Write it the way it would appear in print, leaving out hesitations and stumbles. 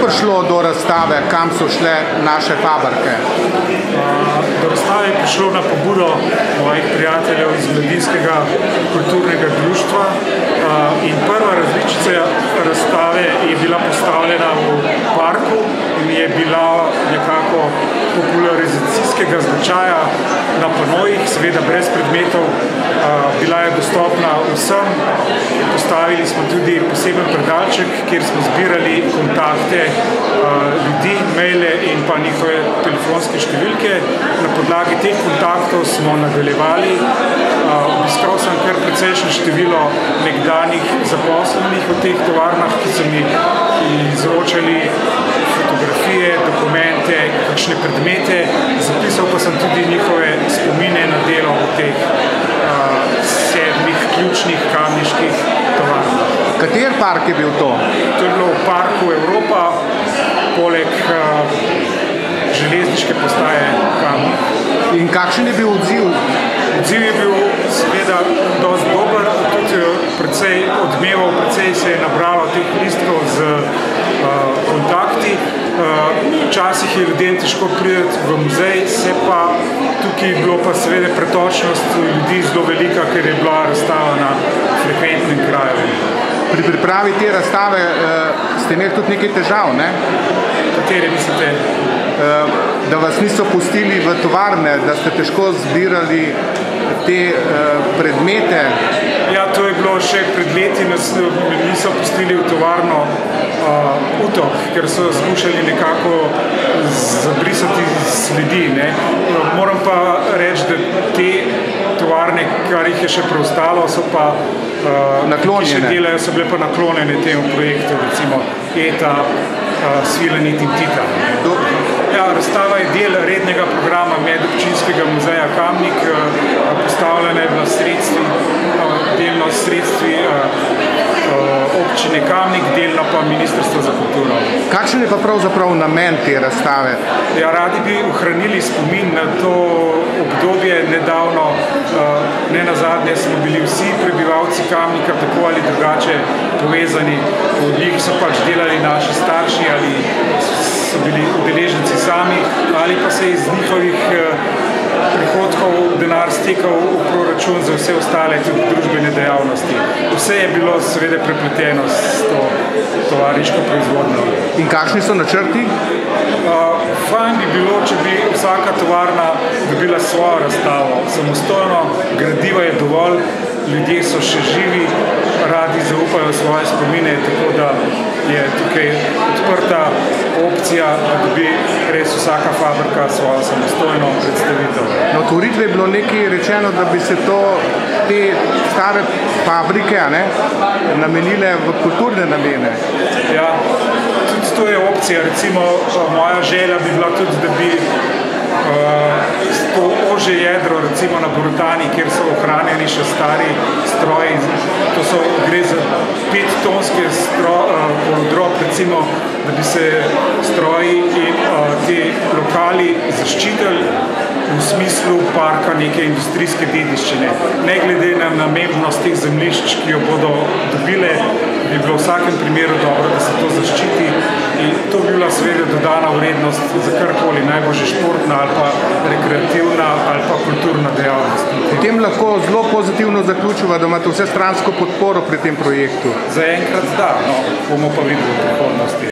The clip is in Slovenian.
prišlo do razstave, kam so šle naše fabrike? Do razstave je prišlo na pobudo mojih prijateljev iz Mladinskega kulturnega društva in prva različica razstave je bila postavljena v parku in je bila nekako popularizacijskega značaja na panojih, seveda brez predmetov, bila je dostopna vsem. Postavili smo tudi poseben predalček, kjer smo zbirali kontakte ljudi, maile in pa njihove telefonske številke. Na podlagi teh kontaktov smo nadaljevali. Obiskal sem kar precejšnje število nekdanjih zaposlenih v teh tovarnah, ki so mi izročali fotografije, dokumente, kakšne predmete. Zapisal pa sem tudi njihove spomine na delo v teh 7 ključnih kamniških tovarnah. Kater park je bil to? To je bilo v parku Evropa, poleg železniške postaje Kamnik. In kakšen je bil odziv? Odziv je bil seveda dosti dober, tudi precej odmevov, precej se je nabralo teh listkov z kontakti. Včasih je ljudem težko priti v muzej, se pa tukaj je bilo pa seveda pretočnost ljudi zelo velika, ker je bila razstava na frekventnem kraju. Pri pripravi te razstave ste imeli tudi nekaj težav, ne? Katere mislite? Da vas niso pustili v tovarne, da ste težko zbirali te predmete? Ja, to je bilo še pred leti, nas niso pustili v tovarno Utok, ker so skušali nekako zabrisati sledi. Moram pa reči, da te tovarne, kar jih je še preostalo, so pa ki še delajo, so bile pa naklonjene temu projektu, recimo ETA, Svilanit in Tita. Ja, razstava je del rednega programa Medobčinskega muzeja Kamnik, postavljena je bila delno sredstvi občine Kamnik, delno pa Ministrstvo za kulturo. Kakšen je pa pravzaprav namen te razstave? Ja, radi bi ohranili spomin na to obdobje nedavno. Ne nazadnje smo bili vsi prebivalci Kamnika tako ali drugače povezani. Od njih so pač delali naši starši ali so bili udeleženci sami ali pa se iz njihovih prihodkov denar stekal v proračun za vse ostale tudi družbene dejavnosti. Vse je bilo seveda prepleteno s to tovariško proizvodnjo. In kakšni so načrti? Fajn bi bilo, če bi vsaka tovarna dobila svojo razstavo. Samostojno, gradiva je dovolj, ljudje so še živi, radi zaupajo svoje spomine, tako da je tukaj odprta opcija, da dobi res vsaka fabrika svojo samostojno predstavitev. Na otvoritvi je bilo nekaj rečeno, da bi se te stare fabrike namenile v kulturne namene. Ja, tudi to je opcija. Recimo, moja želja bi bila tudi, da bi to ožje jedro, recimo na Borutani, kjer so ohranjeni še stari stroji, gre za 5-tonske polodrop, recimo, da bi se stroji in te lokali zaščitili v smislu parka neke industrijske dediščine. Ne glede na namembnost teh zemljišč, ki jo bodo dobile, bi bilo v vsakem primeru dobro, da se to zaščiti in to bi bila seveda dodana vrednost za karkoli, najbolj športna ali pa rekreativna ali pa kulturna dejavnost. Potem lahko zelo pozitivno zaključiva, da imate vsestransko podporo pri tem projektu. Zaenkrat da, bomo pa videli v prihodnosti.